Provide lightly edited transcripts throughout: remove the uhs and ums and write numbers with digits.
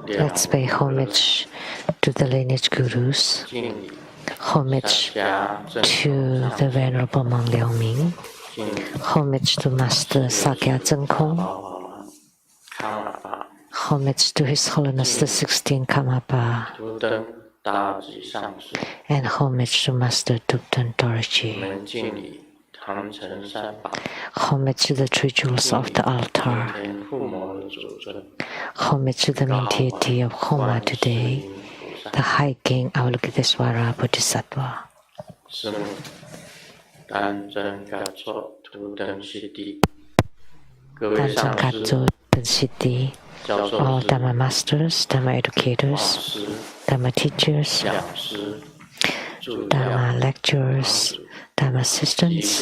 Let's pay homage to the lineage gurus, homage to the Venerable Monk Liao Ming, homage to Master Sakya Zhengkong, homage to His Holiness the 16th Karmapa, and homage to Master Dukten Dorji. Homage to the three jewels of the altar. Homage to the main deity of Homa today, the High King Avalokitesvara Bodhisattva. Tanjang Katso Siddhi, all Dhamma masters, Dhamma educators, Dhamma teachers, Dhamma lecturers, Dhamma assistants,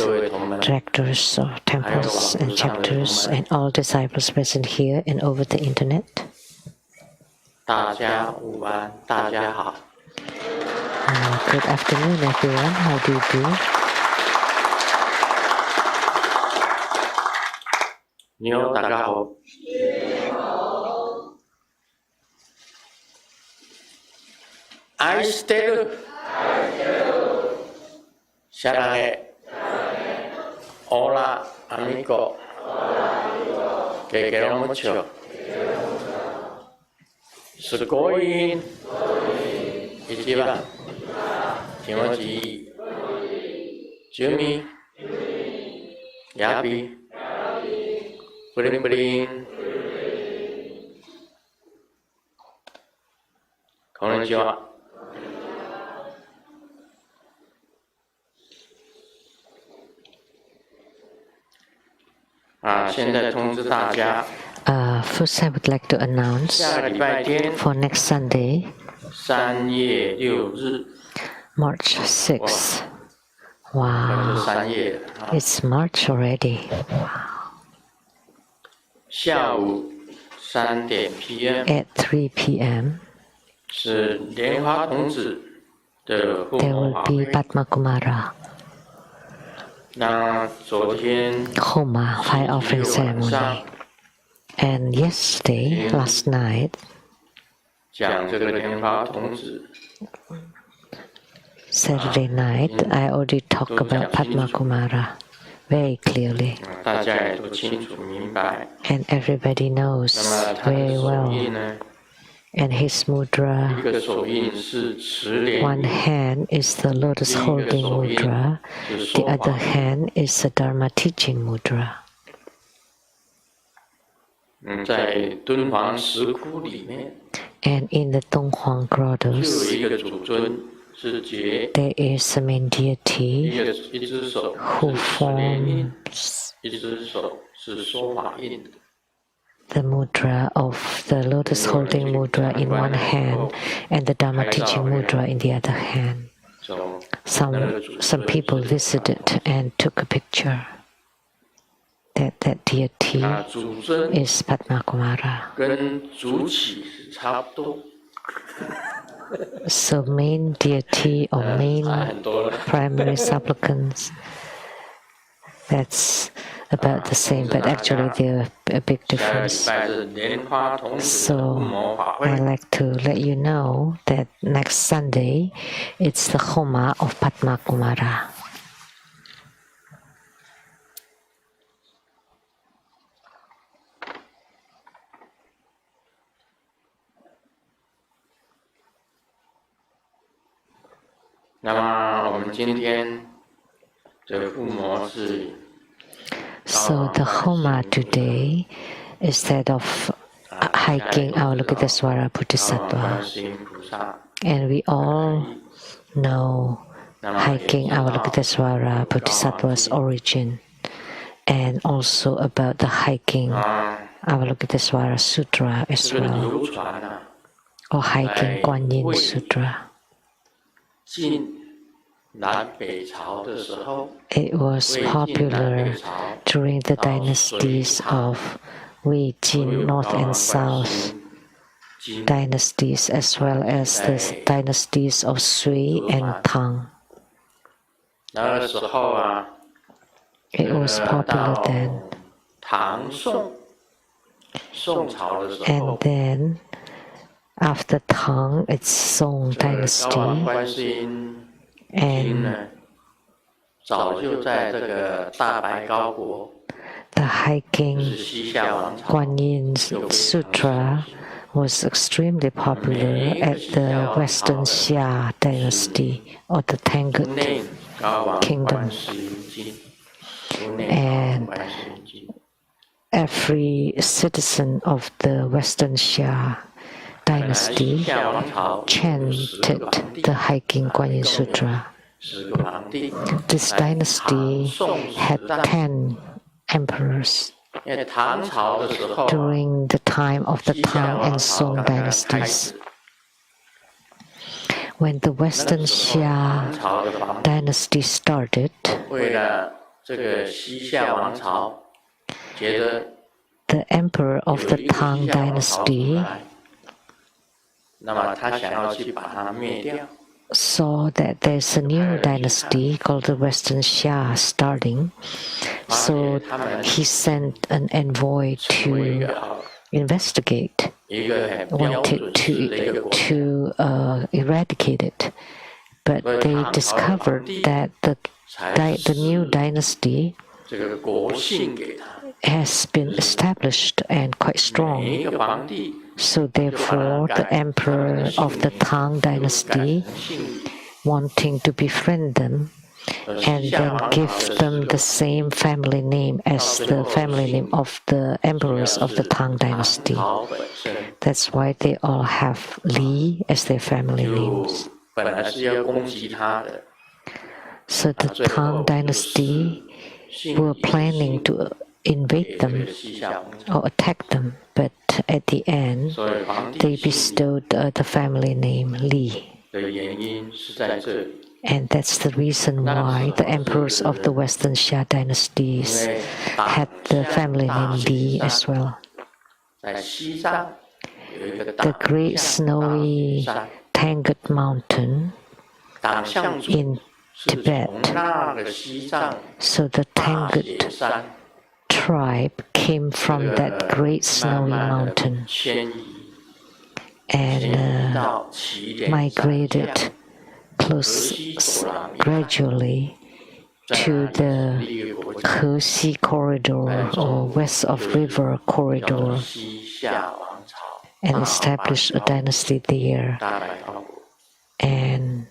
directors of temples and chapters, and all disciples present here and over the internet. Good afternoon, everyone. How do you do? I still Sarange Hola amigo Te quiero mucho Sugoi Ichiban Kimoji Jumi Yabi Bring bring Konnichiwa First, I would like to announce for next Sunday, March 6th. Wow, it's March already. Wow. At 3 p.m., there will be Padma Kumara Homa fire offering ceremony. And yesterday, last night, Saturday night, I already talked about Padma Kumara very clearly. And everybody knows very well. And his mudra, one hand is the lotus holding mudra, the other hand is the Dharma teaching mudra. And in the Donghuang grottos, there is a main deity who forms the mudra of the lotus holding mudra in one hand and the Dharma teaching mudra in the other hand. Some people visited and took a picture. That deity is Padma Kumara. So main deity or main primary supplicants, that's about the same, but actually there are a big difference. So I like to let you know that next Sunday it's the Homa of Padma Kumara. So the Homa today is that of High King Avalokitesvara Bodhisattva. And we all know High King Avalokitesvara Bodhisattva's origin, and also about the High King Avalokitesvara Sutra as well, or High King Guan Yin Sutra. It was popular during the dynasties of Wei, Jin, North and South dynasties, as well as the dynasties of Sui and Tang. It was popular then. And then after Tang, it's Song 高王 dynasty. 观世音经 And 呢，早就在这个大白高国， the 就 hiking 是西夏王朝， Guan Yin Sutra was extremely popular at the Western Xia dynasty or the 不 Tangut 内高王 kingdom. 观世音经，不内高王观世音经。 Every citizen of the Western Xia 本来西 dynasty 夏王朝有10 chanted 个皇帝， the hiking Guan Yin Sutra. 10个皇帝。 This 在 dynasty 唐宋 had 时代， 10 emperors 因为唐朝的时候， during the time of the 西夏 Tang 王 and 朝 Song 刚刚开 dynasties. 始， When the 那 Western 时候唐 Xia 朝的皇帝 dynasty started, 为了这个西夏王朝，觉得 the emperor 有 of the 一个 Tang 西夏王朝出 dynasty 来，那么他想要去把它灭掉。 saw that there's a new dynasty called the Western Xia starting. So he sent an envoy 成为一 to 个好 investigate, 一个很标准 wanted 式的一个 to 国家。 to eradicate it. But they discovered that the new dynasty 这个国姓给他， has been established and quite 每 strong. 一个皇帝 So therefore, the emperor of the Tang 改 dynasty, 成姓李， wanting to befriend them 而 and 西夏 then 王朝 give 的 them 10 the 个 same family name as the family name of the emperors of the Tang 唐 dynasty. 朝本身 That's why they all have Li as their family 就 names. 本来是要攻击他的， So the Tang dynasty 姓 were 李 planning to 给 invade 这 them 个西夏王朝， or attack them, but at the end, 所以皇帝 they 姓李 bestowed the family name Li. 的原因是在这里， And that's the reason why the emperors of the Western Xia 因 dynasties 为 had 党 the 项 family 大 name 西 Li 山 as well. 在西藏有一个 The 党 great 项大 snowy 西山， Tangut Mountain 党项族 in 是 Tibet. 从那个西藏 So the 大雪 Tangut 山 tribe came 这 from 个 that great 慢 snowy 慢的 mountain 迁移， and 迁移到起点山下 migrated close gradually 在 to 那里 the 是一个国家 Kesi corridor or west of river 叫做 corridor 西夏王朝 and 大白 established a 高 dynasty there. 大白高国。 And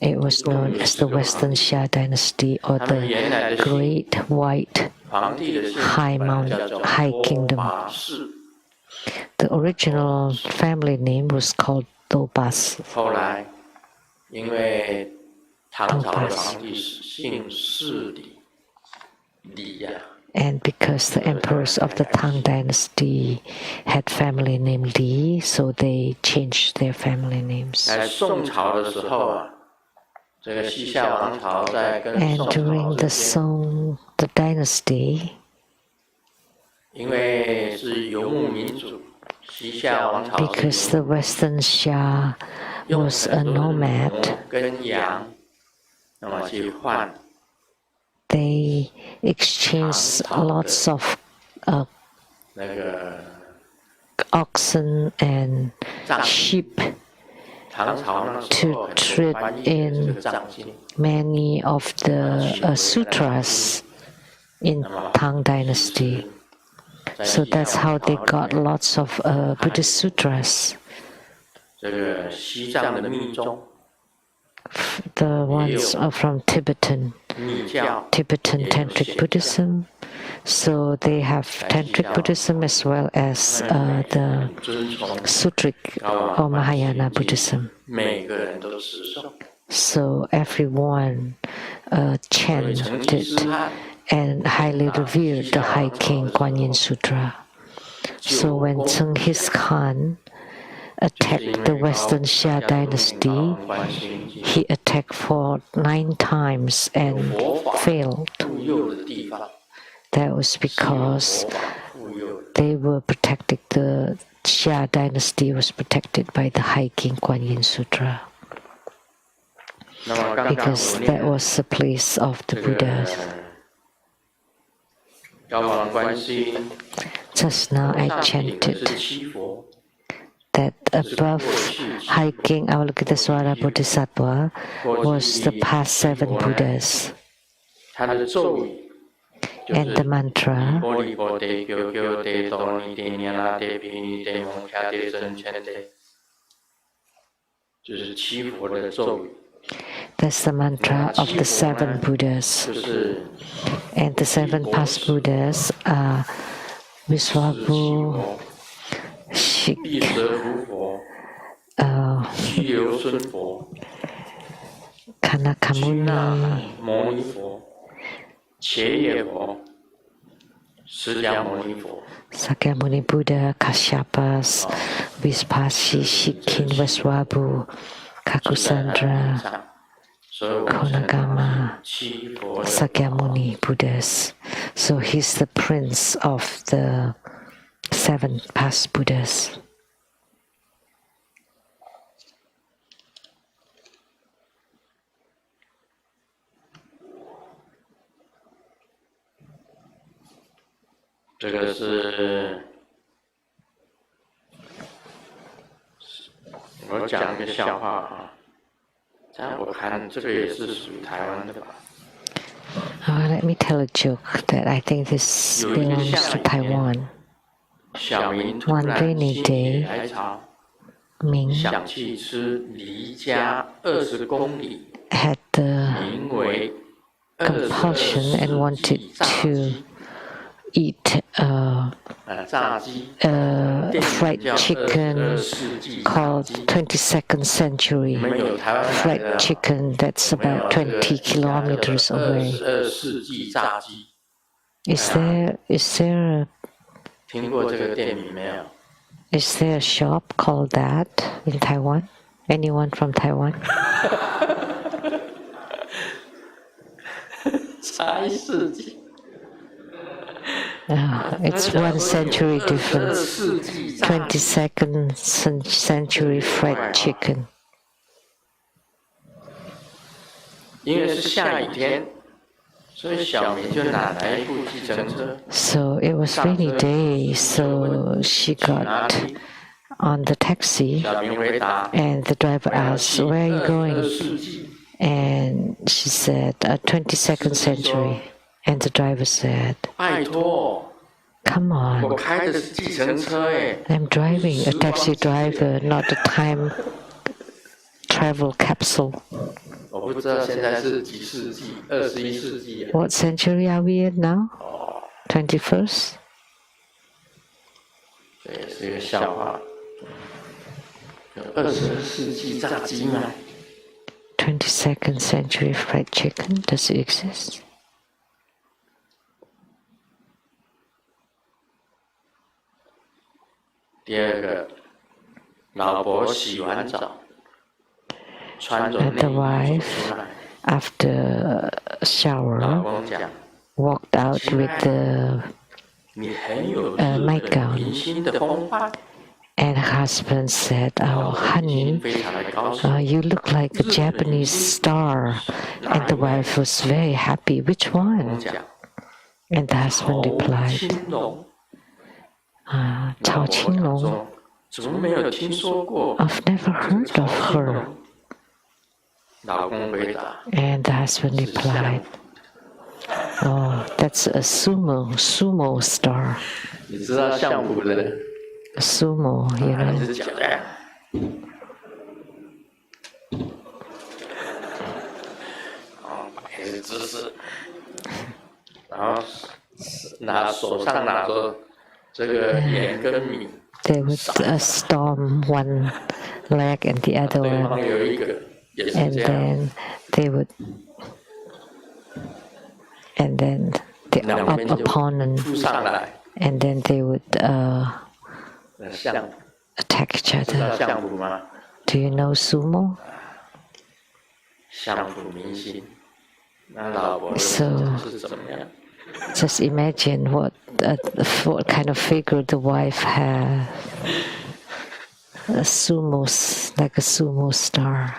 it was known as the Western Xia dynasty or 他们 the 原来的姓 Great White 皇帝的姓 High 本来 Mount 叫做 High 多 Kingdom. 巴氏， The original family name was called Dobas. 后来因为唐朝的皇帝姓氏李呀、 And because the emperors of the Tang dynasty had family name Li, so they changed their family names. 在宋朝的时候啊，这个西夏王朝在跟 And 宋 during 朝 the 之间， Song, the dynasty, 因为是游牧民族，西夏王朝 because 是 the 游牧 Western Xia 用 was a 很多的 nomad, 牛跟羊，那么去换 they exchanged lots of 那个 oxen and 藏 sheep. 唐朝那时候很多翻译的这个藏经， Many of the sutras in Tang dynasty. 在 So 西夏 that's how 王 they 朝 got 里面 lots of Buddhist sutras. 这个西藏的密宗、 The ones are from Tibetan 密教 Tibetan Tantric Buddhism. So they have Tantric Buddhism as well as the 遵从 Sutric or Mahayana Buddhism. 每个人都持诵。 So everyone 成吉思 chanted 汗 and highly revered the High King Guan Yin Sutra. So when Genghis Khan attacked the Western Xia dynasty, he attacked for 9 times and failed. 护佑的地方， That was because 佛法护佑的。 they were protected, the Xia dynasty was protected by the High King Guan Yin Sutra. 那么刚刚 Because 我 that 念 was the place of the 这个 Buddhas. 遥望观世音， Just now I 上顶的是 chanted 七佛， that above hiking Avalokitesvara Bodhisattva was the past 7 Buddhas. 它的咒语就 And 是 the mantra 波利波得求求得多尼得尼拉得毗尼得蒙卡得真权得，就是七佛的咒语。 that's the mantra of the 7 Buddhas. 就是 And the 7 past Buddhas are 释 Visvabhu, 迦佛、 Shik, 毗舍浮佛、 须留孙佛、 居那 Kanakamuni, 摩尼佛、 伽耶佛、 释迦牟尼佛、 Sakyamuni Buddha, Kashyapas, Vispashi, Shikin, Visvabhu, 就在他的 Kakusandra, 上，所以我们称他 Konagama, 七佛的 Sakyamuni Buddhas. So he's the prince of the 7 past Buddhas. 这个是我讲一个笑话啊，在我看这个也是属于台湾的吧。 Let me tell a joke that I think this belongs to Taiwan. 小明突 One 然 rainy 心血 day, 来潮， Ming 想去吃离家20公里， had the 名为 compulsion and wanted to eat 炸鸡， fried chicken called 22nd Century 我们有台湾来 fried 的， chicken that's about 20 kilometers away. 22世纪炸鸡， Is there a 听过这个店名没有？ a shop called that in Taiwan? Anyone from Taiwan? 差1世纪。 It's 1 century difference. 22nd century fried chicken. 因为是下雨天，所以小明就拿来一部计程车， So it was rainy day, so she 去哪 got 里？ on the taxi 小明回答： and the driver 我要 asked, 去 where are you 22 going? 世纪。 And she said, 22nd century. And the driver said, 拜托， come 我 on, 开的是计程车哎， I'm driving a taxi driver, not a time travel capsule. 我不知道现在是几世纪，21世纪。 What century are we in now? 哦， 21st? 这也是一个笑话。有22世纪炸鸡吗？ 22nd century fried chicken, does it exist? 第二个，老婆洗完澡，穿着 And 内 the 衣走 wife, 出来， after 老 shower, 公讲 walked out with the 你很有 nightgown. 明星的风范。 And her husband said, oh, 老婆已经 honey, 非常的高兴。 you look like a Japanese star. And the wife was very happy. Which 老公 one? 讲 And the husband 侯 replied, 青龙。 Cao 老婆 Qinglong. 说怎么没有听说过 I've never 这个 heard 曹 of 青 her. 龙？老公回答 And the husband 是相 replied, oh, that's a sumo star. 你知道相扑的 Sumo, you 还 know. 是假的？摆个姿势，然后手上拿着这个盐跟米， They would storm one leg and the other 对 one. 方有一个也是 And 这样， then they would, and then the 两边就 opponent, 扑上来， and then they would 相 attack each 知道 other. 相扑吗？ Do you know sumo? 相扑明星，那老婆 So 是怎么样？ just imagine what kind of figure the wife had. Like a sumo star.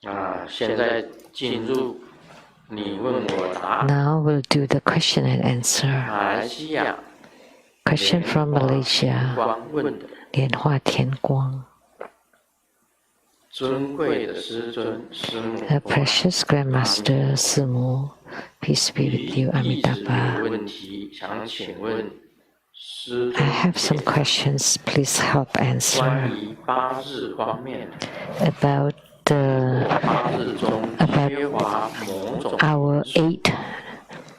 啊，现在进入你问我答。 Now we'll do the question and answer. 马来西亚 Question from 莲 Malaysia. 花问的，莲花田光。尊贵的师尊师母， Her precious Grandmaster Sumu, peace be with you, 一直有 Amitabha. 问题想请问师 I 尊 have some questions. Please help 关 answer 于八日方面， about 八日中 about 缺乏某种 our 8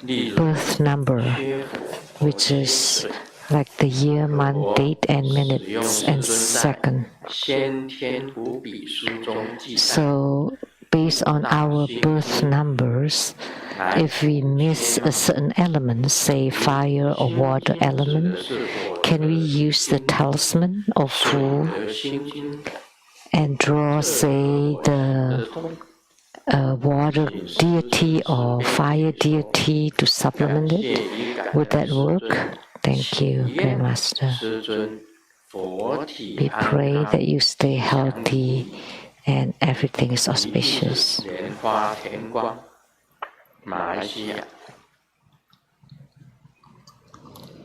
例如 birth number, 缺火 which is like the year, month, date, and minutes and second. 先天图比书中记载， So, based on our birth numbers, if we miss a certain element, say fire or water element, can we use the talisman or 水 fool 和心经 and draw, say, the 的通 water deity or fire deity to supplement 谢 it? 以感 Would 恩 that 师 work? 尊。 Thank you, Grandmaster. 师尊佛体 We 安 pray 康 that you stay healthy and everything is auspicious. 莲花田光，马来西亚。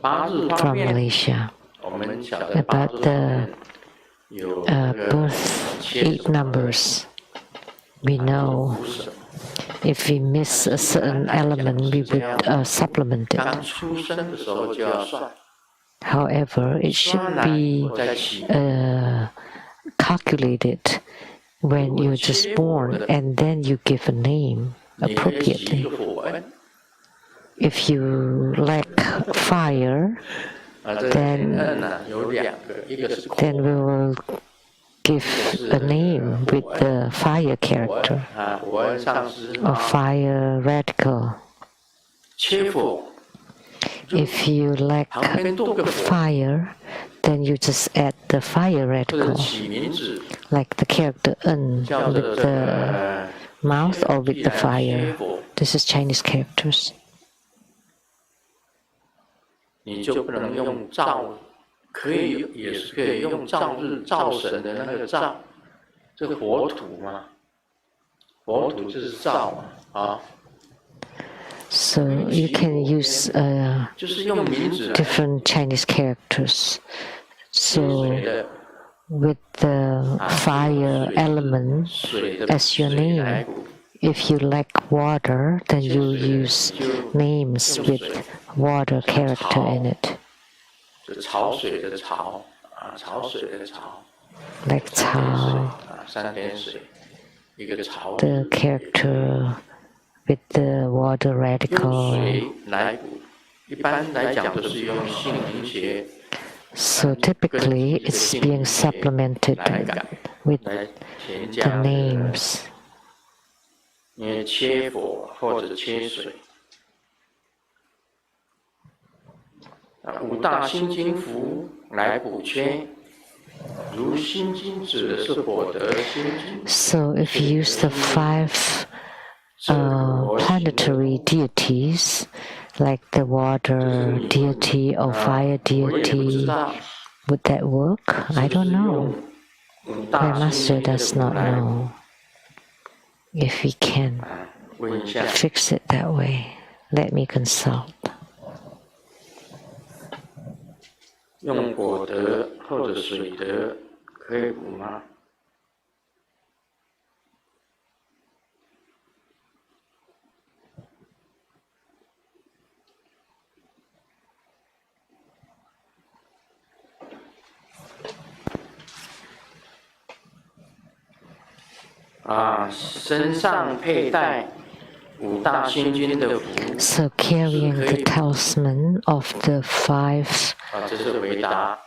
八日方 From 面， Malaysia 我们晓得八 about 日方 the 面有那个 birth 切 8 numbers. We know 不是 if we miss a certain element, we would supplement 刚 it. 出生的时候就要算， However, it 算 should 来 be 我再起 calculated when you're just born and then you give a name 你可以起一 appropriately. 个火恩 If you lack fire, 这个天恩呢有两个，一个是 then 火 we will give a name with the fire character 啊，火恩上师 or fire radical. 切火， If you lack 旁边多个火， fire, then you just add the fire 或者 radical, 起名字 like the character N 叫做 with 这 the 个 mouth or with the 切 fire. 火， This is Chinese characters. 你就不能用灶，可以也是可以用灶日灶神的那个灶，这个火土嘛，火土就是灶嘛，啊， So you can use 就是用名字来 different Chinese characters. 水 So 的 with the fire element 水的 as your 水来 name, 补， if you lack water, then you use names with water character in it, 就潮水的潮啊，潮水的潮， like 三点水 Cao, 啊，三点水，一个潮 the 字， character with the water 用 radical. 水来补，一般来讲都是用姓名学 So typically it's being supplemented 来改 with 来添 the 加 names. 因为切火或者切水。五大心经符来补缺，如心经指的是火德心经， So if you use the 5 planetary deities, like the water deity or fire 我也不知 deity, 道 would that work? I don't know. 五 My 大心 master 经的 does 符 not 来 know if we can 问一下， fix it that way. Let me consult. 用火德或者水德可以补吗？身上佩戴五大心经的符， So carrying the talisman of the 5这是回答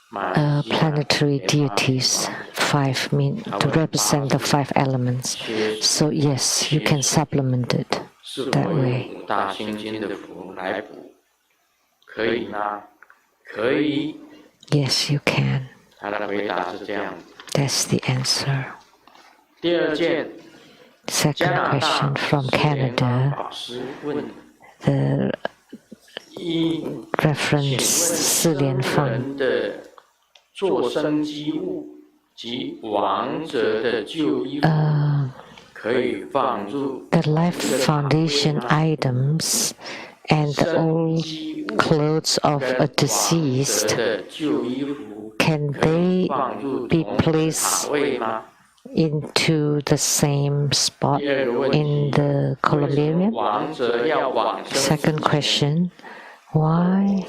马来西亚 planetary deities, 5 mean to represent the 5 elements. So yes, you can supplement it 是否 that 用 way. 五大心经的符来补？可以吗？可以。 Yes, you can. 他的回答是这样。 That's the answer. 第二件，加 Second 拿大 question from 释莲花 Canada. 法师问： The 一， reference 四莲放人的做生机物及亡者的旧衣服，可 the life foundation items and the old clothes of a deceased, can they be placed into the same spot in the columbarium? Second question, why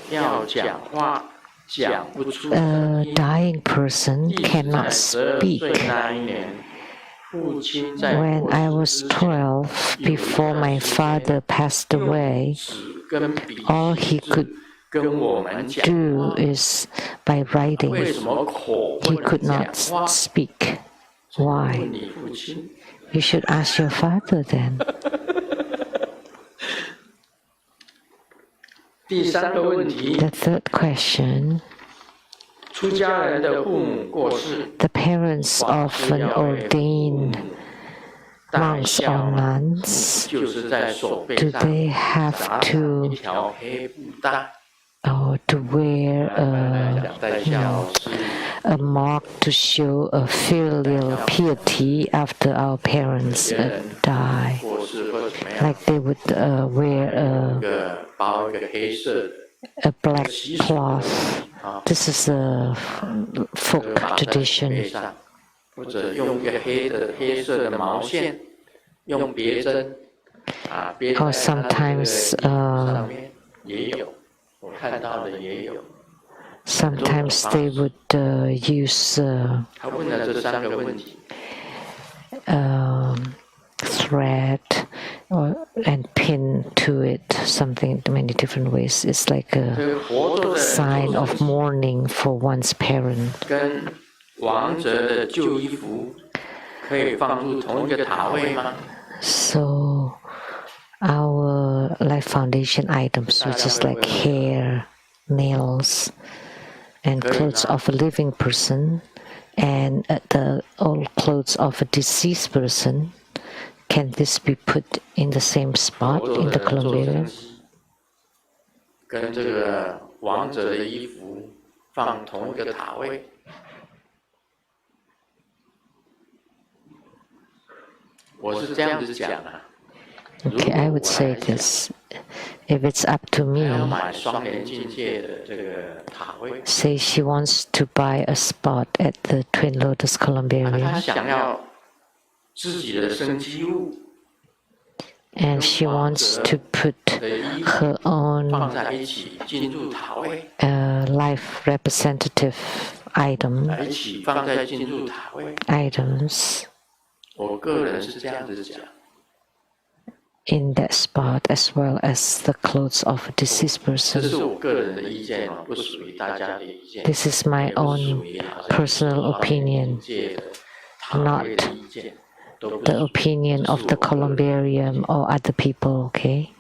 a dying person cannot speak? When I was 12, before my father passed away, all he could do is by writing. He could not speak. Why? You should ask your father then. The third question, the parents of an ordained monks or nuns, do they have to wear a mark to show a filial piety after our parents die? Like they would wear a black cloth. This is a folk tradition. Or sometimes they would use thread and pin to it something in many different ways. It's like a sign of mourning for one's parent. So our life foundation items, which is like hair, nails, and clothes of a living person, and the old clothes of a deceased person, can this be put in the same spot in the columbarium? Okay, I would say this. If it's up to me, say she wants to buy a spot at the Twin Lotus Columbarium, and she wants to put her own life representative items in that spot, as well as the clothes of a deceased person. This is my own personal opinion, not the opinion of the columbarium or other people, okay?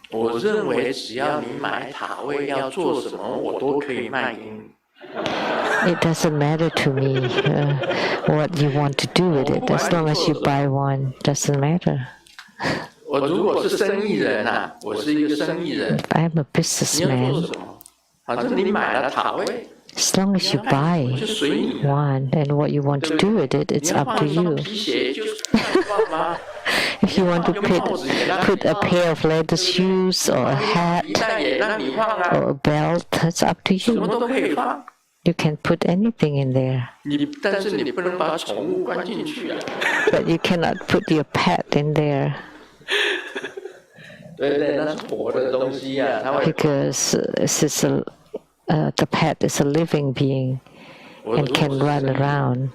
It doesn't matter to me what you want to do with it. As long as you buy one, doesn't matter. If I'm a businessman, as long as you buy one and what you want to do with it, it's up to you. If you want to put a pair of leather shoes or a hat or a belt, it's up to you. You can put anything in there. But you cannot put your pet in there. Because the pet is a living being and can run around.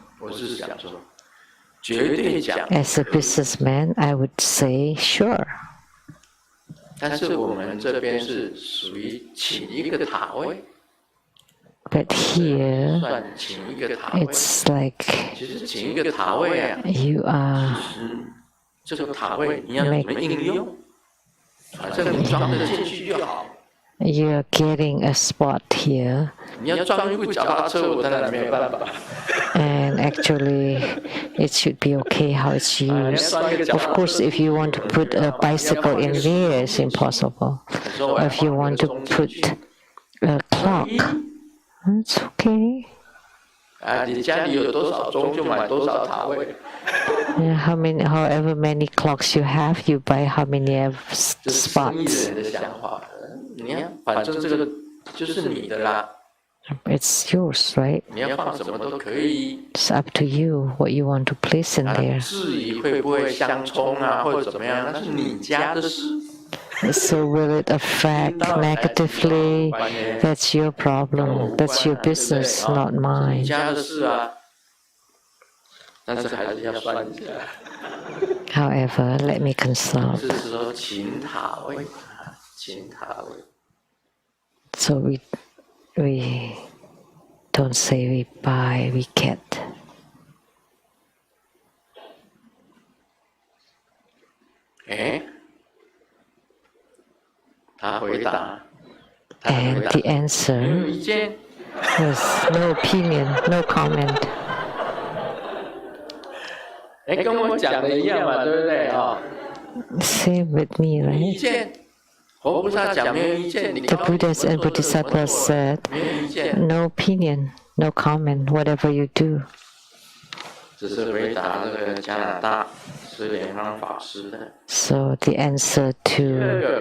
As a businessman, I would say sure. But here, it's like you are you're getting a spot here, and actually it should be okay how it's used. Of course, if you want to put a bicycle in there, it's impossible. Or if you want to put a clock, it's okay. 啊，你家里有多少钟就买多少塔位。Yeah, however many clocks you have, you buy how many 这是生意 spots. 人的想法。你看，反正这个就是你的啦。It's yours, right? 你要放什么都可以。It's up to you what you want to place in there. 至于会不会相冲啊，或者怎么样，那是你家的事。So will it affect negatively? That's your problem. That's your business, not 你 mine. 家的事啊。但是还是要算一下。However, let me consult. 是说请塔位，请塔位。So we don't say we buy, we get. 他回答。And the answer 没有意见。was no opinion, no comment. 跟我讲的一样嘛，对不对啊？Same with me, 意 right? 见。佛菩萨讲没有意见， The Buddhas and Bodhisattvas said, 没有意见。 no opinion, no comment, whatever you do. 只是回答那个加拿大释莲方法师的。So the answer to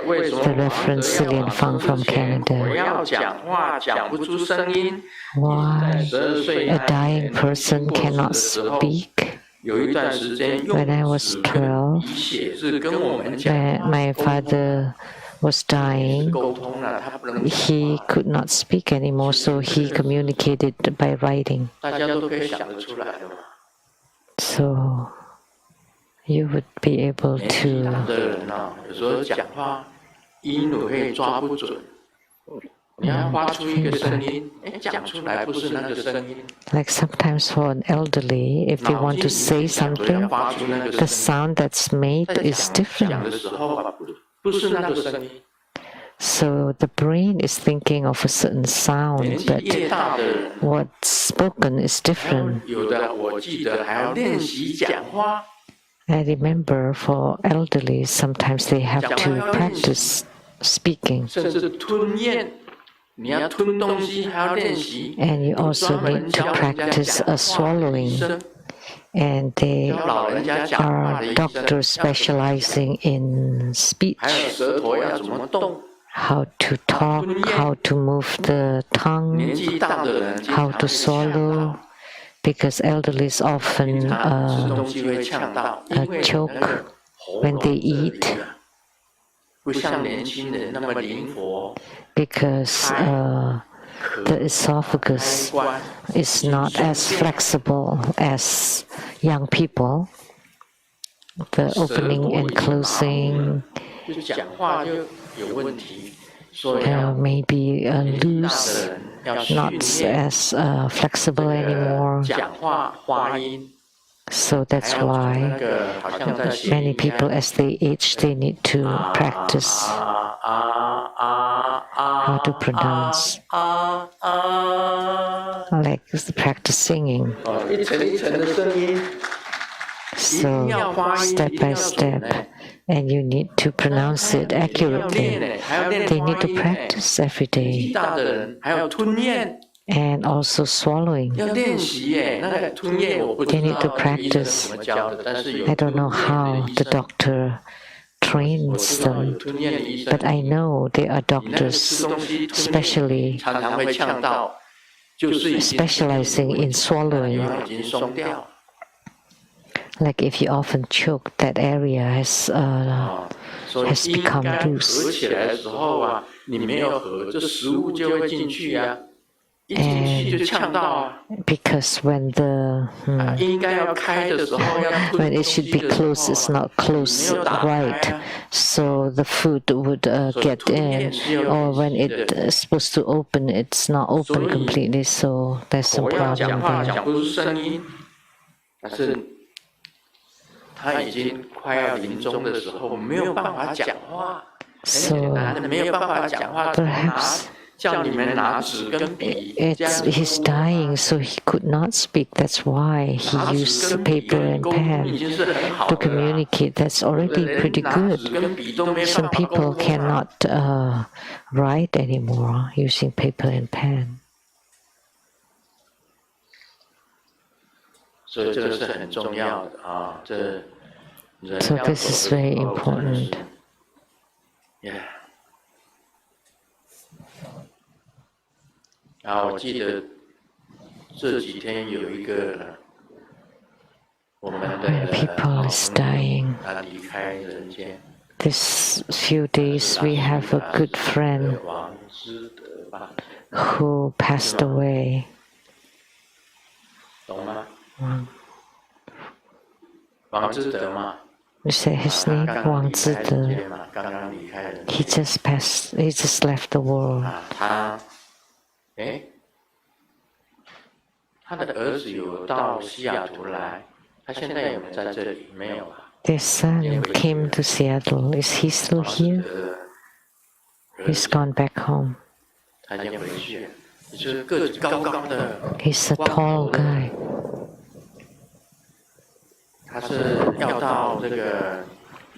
the reference Silian Fang from 我 Canada. 要讲话讲不出声音。 Why a dying person cannot speak? 有一段时间 When I was 12, 以写字跟我们讲。 my father was dying. 沟通了，他不能。 He could not speak anymore, so he communicated by writing. 大家都可以想得出来的嘛。 So you would be able 年纪大 to. 的人啊，有时候讲话音我可以抓不准。你要发出一个声音，讲出来不是那个声音。 Like sometimes for an elderly, if they want to say something, the sound that's made is 讲 different. 的时候啊，不是那个声音。 So the brain is thinking of a certain sound, 年纪 but 越大的人， what's spoken is different. 有的我记得还要练习讲话。 I remember for elderly, sometimes they have to practice speaking. 甚至吞咽，你要吞东西还要练习。 And you also need to practice swallowing. And they are doctors specializing in speech, 还有舌头要怎么动。 how to talk, how to move the 年 tongue, 纪大的人 how to swallow, because elderlies often 吃东西会呛到，因为 choke 那个喉 when 咙 they 这里 eat, 啊，不像年轻人那么灵活。 because the esophagus 开关 is not as flexible as young people. The opening and closing 就讲话就有问题，所以要 maybe 大 loose, 的人要训 not 练 as flexible anymore. 讲话发音。 So that's 还要从那 why 个好像在写 many 一样 people, as they age, they need to practice how to pronounce, like practice singing. 一层一层的声音， So step by step, and you need to pronounce it 要 accurately. 练还要练 They 发 need to 音 practice every 年纪 day, 大的人还要吞咽， and also swallowing. 要练习耶。那个吞咽我不知 They need to 道医生 practice. 怎么教的，但是有 I don't know 吞咽 how 的 the 医生， doctor 我 trains 知道有 them, 吞咽的医生。 but I know there are 你那个吃 doctors 东西吞咽 especially 常常会呛到，就是已经 specializing in swallowing. 已经松掉。 Like if you often choke, that area has 所以 has 应 become 该合 loose. 起来的时候啊，你没有合，这食物就会进去啊，一进去就呛到啊。 Because when the 应该要开的时候要吞 when 东 it 西 should be 的时候 closed, it's 啊 not closed 没有打开 right, 啊。 so the food would get in. Or when it is supposed to open, it's not open completely. So there's some 我要讲 problem 话 there. 讲不出声音，但是他已经快要临终的时候没有办法讲话，很简单的没有办法讲话，叫你们拿纸跟笔，这样 He's dying, so he could not speak. That's why he 拿纸 used 跟笔 paper 跟 and 沟通 pen 已经是很好 to 的了。 communicate. That's already 连 pretty 拿 good. 纸跟笔都没 Some 办法沟 people 通啊 cannot write anymore using paper and pen. 所以这个是很重要的啊，这人 So 要 this is 走的 very 时候真的是 important.，yeah。然后我记得这几天有一个我们的 When 好 people is 朋友， dying, 他离开人间， this few days we have a good friend 王之德吧， who passed away. 懂吗？王之德嘛， You say his 他 name 刚刚 Wang 离开人 Zide. 间嘛，刚刚离开人 He 间 just passed. He just left the world. 啊，他的儿子有到西雅图来，他现在有没有在这里？没有啊。 Their son came to Seattle. Is he still 王之 here? 德的儿 He's 子 gone back home. 他已经回去了，也就是个子高高的， He's a tall guy. 他是要到这个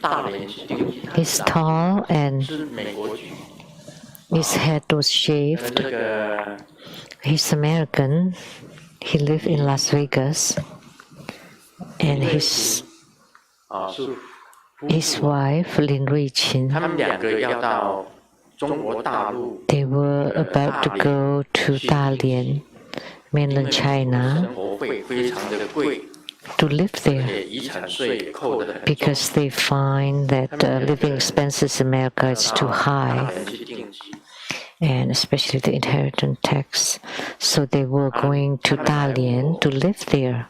大连去定居， He's tall and 是美国籍， his head was 跟 shaved. 这个 He's American. He lived in Las Vegas. And his 是夫 his 妇， wife, Lin Ruiqin, 他们两个要到中国大陆， they were about to go to Dalian, 因为 mainland China, 生活费非常的贵， to live there 也遗产税也扣得很重， because they find that living expenses in America is too 大 high, 连去定居。 and especially the inheritance tax. So they were going to Dalian to live there.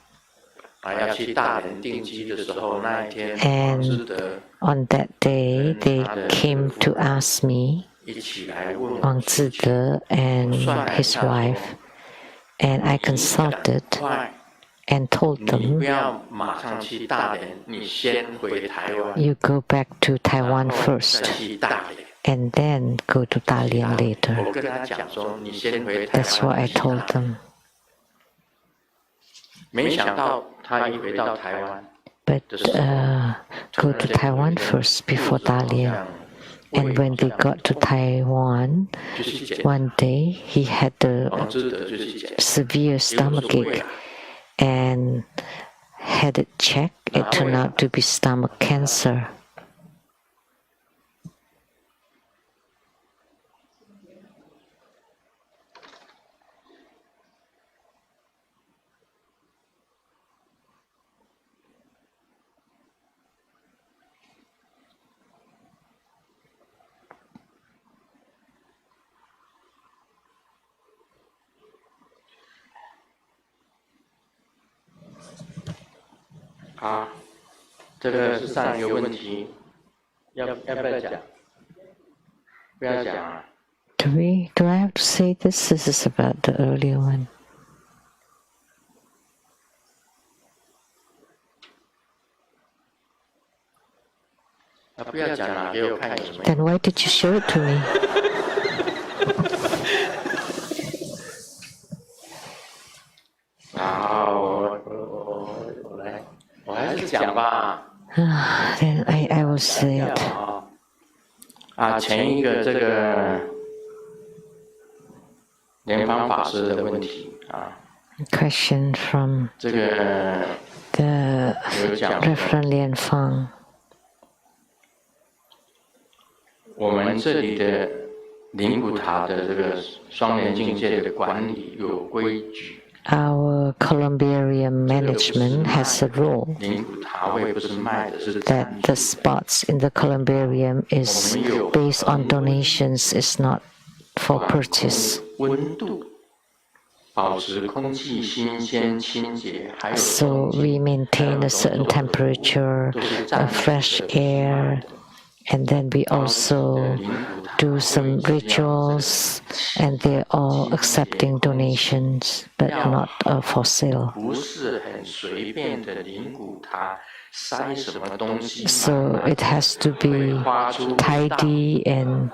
要去大连定居的时候，那一天 And 王之德 on that day, they came to ask me, 一起来问我 Wang Zide and his wife, and I consulted 快， and told 你 them, 不要马上去大连，你先回台湾， you go back to 然 Taiwan 后 first 再去大连。 and then go to Dalian later. 我跟他讲说，你先回台 That's what 湾 I 去大 told 连。 them. 没想到他一回到台湾， But go to Taiwan first before Dalian. And when they got to Taiwan, 就去检， one day he had a 王之德就去检， severe 结果 stomach 是胃 ache 癌。 and had it checked. It turned out to be stomach cancer. 好，这个是上一个问题，要不要讲？不要讲啊。 Do I have to say this? This is about the earlier one. 不要讲了，给我看有什么？ Then why did you show it to me? 我来，我还是讲吧。 Then I will say it. 前一个这个莲芳法师的问题啊， Question from 这个 the 有讲 Reverend Lian Fang. 我们这里的灵骨塔的这个双莲境界的管理有规矩。 Our columbarium management has a rule 灵骨塔位不是卖的，是 that the spots in the columbarium is based on donations, is not for purchase. 温度，保持空气新鲜清洁，还有 So we maintain a certain temperature, fresh air, and then we also do some rituals, and they're all accepting donations, but not for sale. 不是很随便的灵骨塔塞什么东西， So it has to be tidy and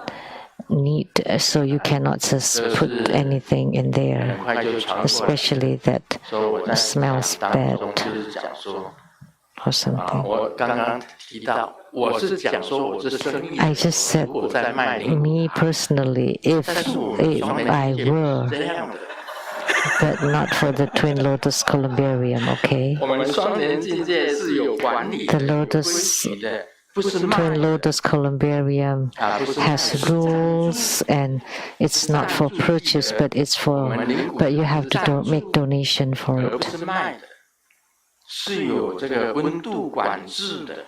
neat, so you cannot just put anything in 很 there, 快就传过来。 especially that 所以我在 smells 当 bad 中就是讲说， or something. 我刚刚提到，我是讲说我是生意 I just said 我在卖灵骨 me personally, if I were 这样的， but not for the twin lotus columbarium, okay? 我们双人境界是有管理 The 的、有规 lotus 矩的，不是卖 twin 的 lotus columbarium 啊，不是卖 has 的，是赞助。 rules, and it's not for purchase, but it's for, but you have to make donation for 而不 it. 是卖的，是有这个温度管制的，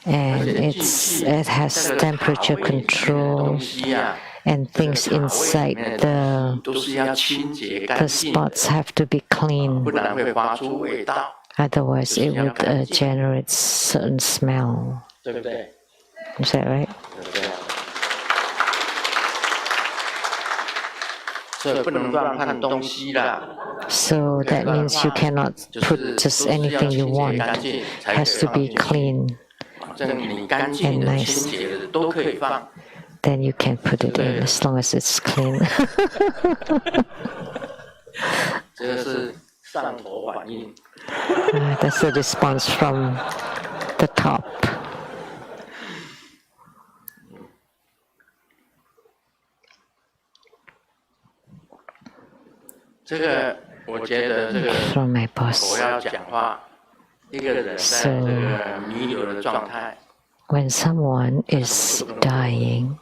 And it has temperature 东 control 西啊， and things inside the 都是要清洁干 the 净， spots have to be clean, 不然会发出味道， otherwise it would generate certain smell. 对不对？ Is that right? 对不对？所以不能乱看东西啦。 So that means you cannot put just anything you want. It has to be clean. 反正你干净的、清洁的都可以放。 Then you can put it in as long as it's clean. 这个是上头反应。 That's the response from the top. 这个我觉得这个 From my 我 boss. 要讲话，一个人在这个弥留的状态， When someone is dying,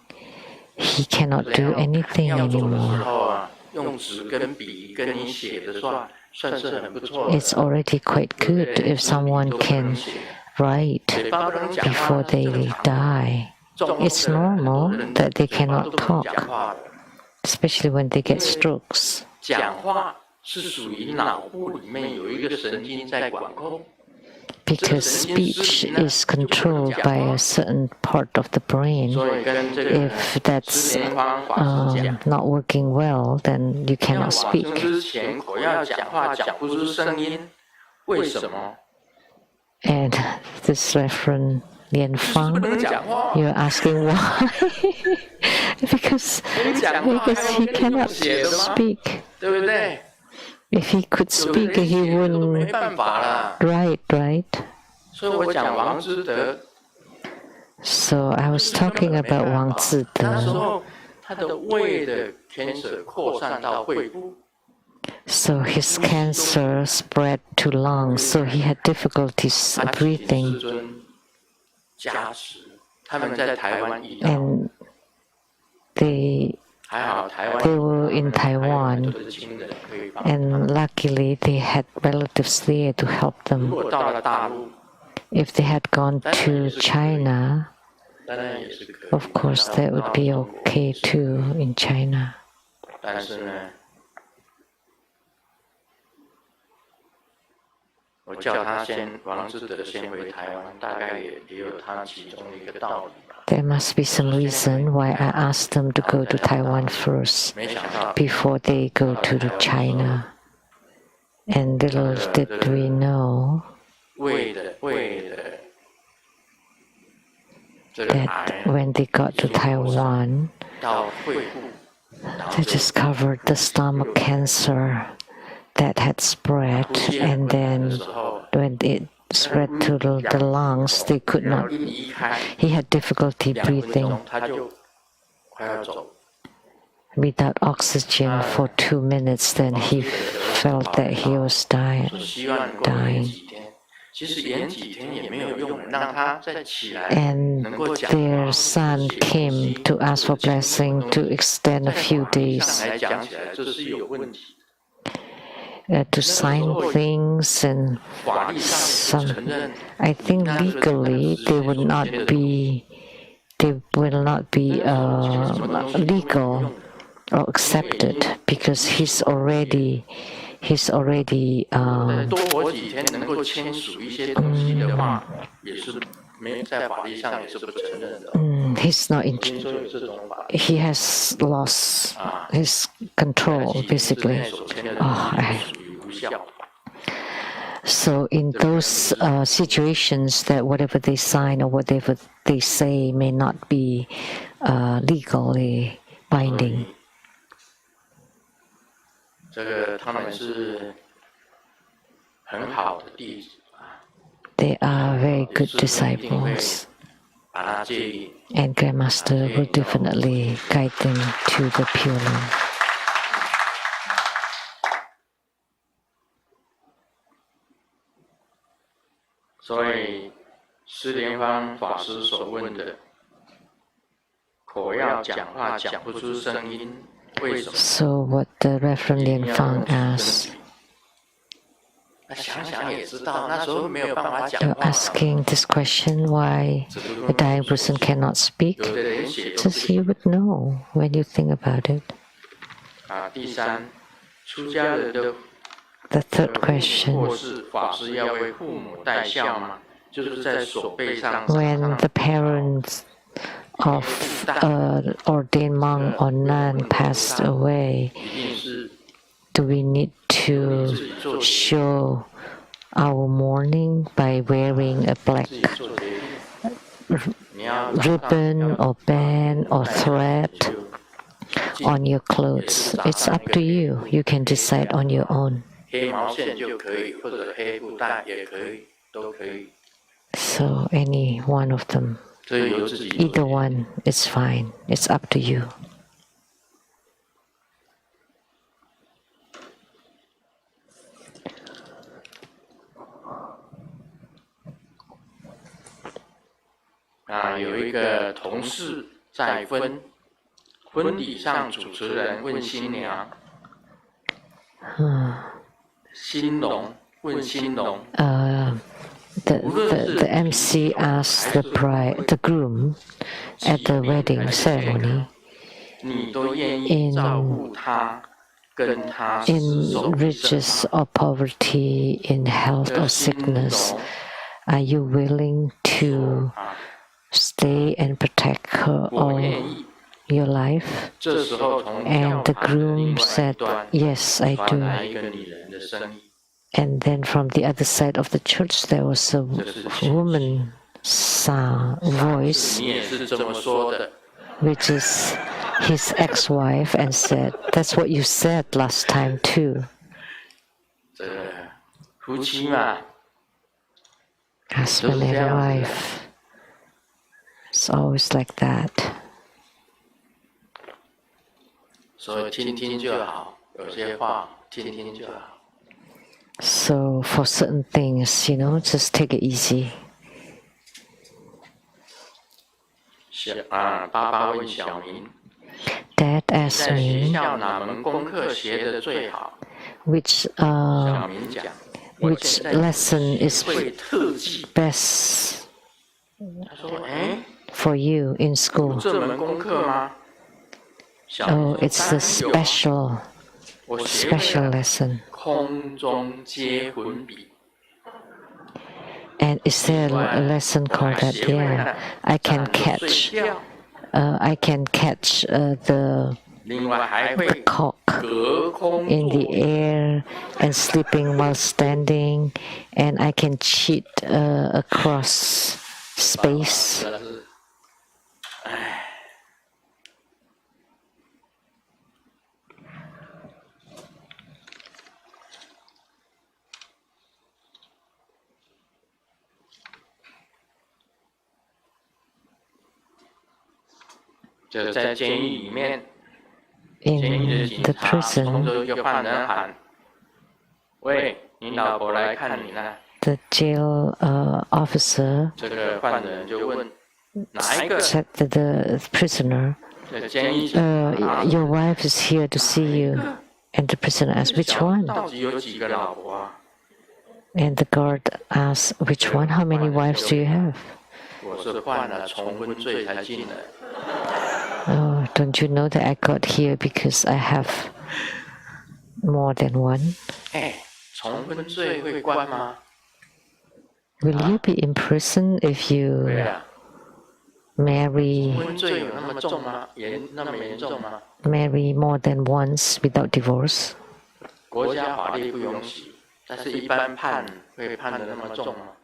he cannot do anything 要走的时 anymore. 候啊，用纸跟笔跟你写的算是很不错。 It's already quite good if someone can write 嘴巴不能讲话 before they die. It's normal that they cannot 讲 talk, 话的。 especially when they get strokes. 讲话是属于脑部里面有一个神经在管控， Because speech is controlled by a certain part of the brain. 所以跟这个 If that's 释莲花法师讲， not working well, then you 要 cannot 往生 speak. 之前口要讲话讲不出声音，为什么？ And this Reverend Lian 不 Fang, 能讲话， you're asking why? because 讲话 because 还 he 要跟你 cannot 写的吗？ speak. 对不对？ If he could 有的 speak, 人 he 写的都没 wouldn't 办法啦。 write, right? 所以我讲王之德， So I was talking about Wang 那时 Zide. 候他的胃的 cancer 扩散到肺部， So his cancer spread to lungs, so he had difficulties 他请世 breathing. 尊加持，他们在台湾遇到， And they 还好台湾 they were in 还有很 Taiwan, 多的亲人可以帮。 and luckily they had relatives there to help 如 them. 果到了大陆， If they had gone to China, 当然也是可以。 of course that would be okay too in China. 但是呢，我叫他先王之德先回台湾，大概也有他其中的一个道理吧。 There must be some reason why I asked them to go to Taiwan first 没想到 before they go to the China. And little did we know 胃的这个 that 癌 when they got to Taiwan, 到肺部，然后 they 就 discovered the stomach cancer that had spread, 出现 and 困难的 then 时候， when it spread to the lungs, they could 然后 not. 一离开 He had difficulty 2分 breathing 钟，他就快要走。 without oxygen for 2 minutes. Then he felt that he was 说希望能够延几天，其实延几天也没有用，让他再起来， and 能够讲话 their son came to ask for blessing to extend a few 上 days 来讲起来，这是有问题。 to sign things, and 法律上也不承认， I think legally they would not be legal or accepted because he's already 多活几天能够签署一些东西的话，也是没在法律上也是不承认的。 he's not in 听说有这种法， he has lost his control 几天之 basically. 内所签的东西属于无效。 So in those situations that whatever they sign or whatever they say may not be legally binding. 这个他们是很好的弟子啊， They are very good 师父一定会 disciples, 把他建议。 and Grandmaster will definitely guide them to the Pure Land. 所以施莲方法师所问的，口要讲话讲不出声音，为什么？ So what the Reverend Lian Fang asked, 想想也知道，那时候没有办法讲 you're 话。 asking this question why a dying person cannot speak? 有的人写都 Just you would know when you think about it. 第三，出家人的 The third question, 或是法师要为父母带孝吗？就是在手背上 when the parents of ordained monk or nun passed away, 一定是 do we need to show our mourning by wearing a black 自己做决定。你要 ribbon or band or thread on your clothes? It's up to you. You can decide on your own. 黑毛线就可以，或者黑布带也可以，都可以。 So any one of them, 这由自己 either one is fine. It's up to you. 有一个同事在婚礼上，主持人问新娘，新郎问新郎， The MC asked the groom at the wedding ceremony, 你都愿意照顾他，跟他厮 in 守一生 riches 吗？ or poverty, in health or sickness, are you willing to stay and protect her 我 all 愿意。 your life? 这时候从 And 教 the 堂的另 groom 外一 said, 端 yes, I 传 do. 来一个女人的声音， And then from the other side of the church, there was a woman voice, 你也是这么说的。 which is his ex-wife, and said, that's what you said last time too. 这个夫妻嘛， Husband and wife. It's always like that. 所以听听就好，有些话听听就好。 So for certain things, just take it easy. 爸爸问小明， Dad 在 asked 学 me 校哪门功课学得最好？ which 小明讲，我 which 现在 lesson 学 is 会特技。 best 他说：“哎， for you in 有 school. 这门功课吗？” 小明 Oh, 说：“ it's 当 a 然有啊， special 我学会 special 了 lesson. 空中接魂笔。 And is there a lesson called that? Yeah, I can 站着睡 catch 觉， I can catch the 另外还会 cock 隔空 in 作 the 业。 air and sleeping while standing, and I can cheat across space. 真的是，哎，就在监狱里面，监狱的 In 警 the 察冲 prison, 着一个犯人喊：“喂，你老婆来看你呢。” the jail officer 这个犯人就问：“哪一个？” said to the prisoner, 这监狱警察 your wife is here to see you. And the prisoner asked, which 小 one? 到底有几个老婆啊？ And the guard asked, which one? How many wives do you have? 我是犯了重婚罪才进来。 Oh, don't you know that I got here because I have more than one? 哎，重婚罪会关吗？ Will you be in prison if 对 you 啊， marry 婚罪有那么重吗？那么严重吗？ more than once without divorce? 国家法律不允许，但是一般判会判的那么重吗？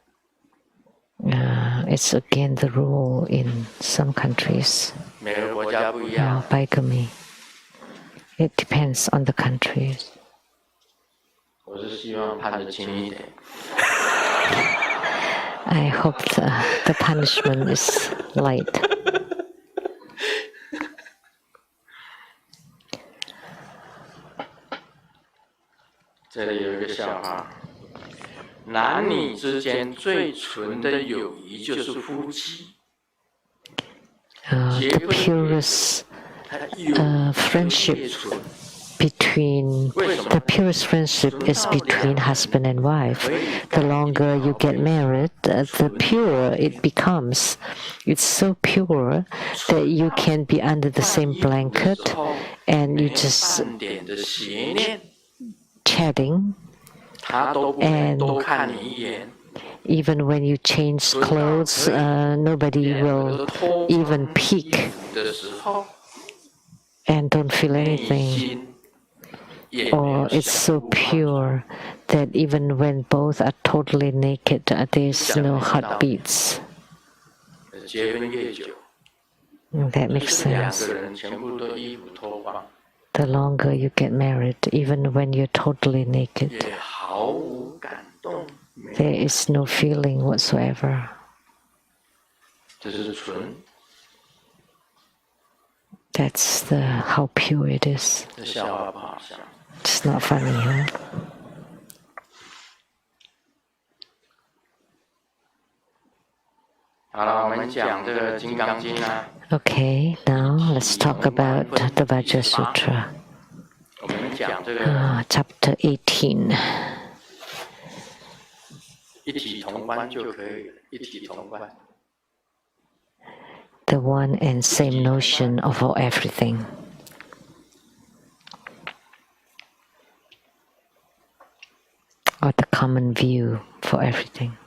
It's again the rule in some countries. 每个国家不一样。 Bigamy. It depends on the countries. 我是希望判得轻一点。 I hope the punishment is light. 这里有一个笑话，男女之间最纯的友谊就是夫妻。The purest friendship the purest friendship is between husband and wife. The longer you get married, the purer it becomes. It's so pure that you can be under the same blanket and you just chatting, and even when you change clothes, nobody will even peek and don't feel anything. Or it's so pure that even when both are totally naked, there's no heartbeats. That makes sense. The longer you get married, even when you're totally naked, there is no feeling whatsoever. That's how pure it is. It's not funny, huh? Okay, now let's talk about the Vajra Sutra. Chapter 18. The one and same notion of everything. Or the common view for everything.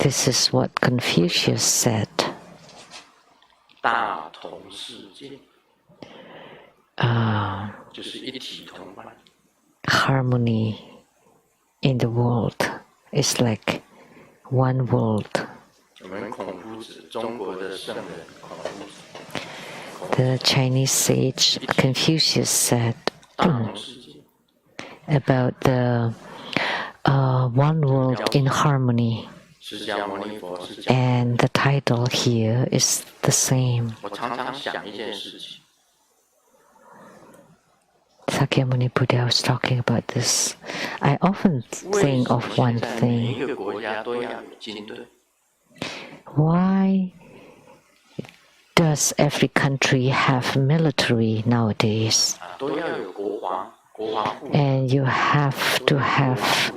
This is what Confucius said. Harmony in the world is like one world. The Chinese sage Confucius said about the one world in harmony, and the title here is the same. Sakyamuni Buddha was talking about this. I often think of one thing. Why does every country have military nowadays? And you have to have